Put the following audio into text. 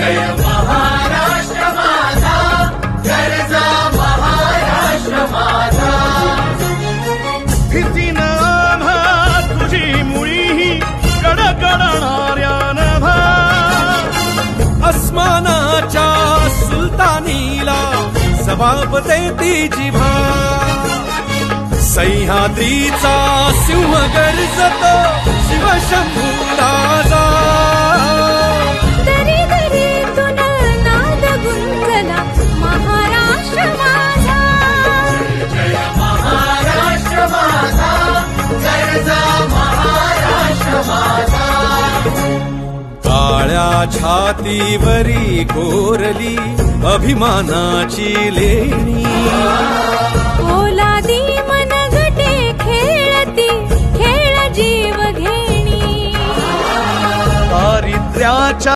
जय महाराष्ट्र माझा, गरजा महाराष्ट्र माझा. भीतीन आम्हा तुझी मुळी कडकडणाऱ्या नभा, अस्मानाच्या सुलतानीला जबाब देती जिभा. सह्याद्रीचा सिंह गर्जतो शिवशंभू राजा. दरी दरीतून नाद गुंजला महाराष्ट्र माझा. जय महाराष्ट्र माझा, गरजा महाराष्ट्र माझा. काळ्या छातीवरी कोरली अभिमानाची लेणी, ओलादी मनगटे खेळती खेळ जीव घेणी. दारिद्र्याच्या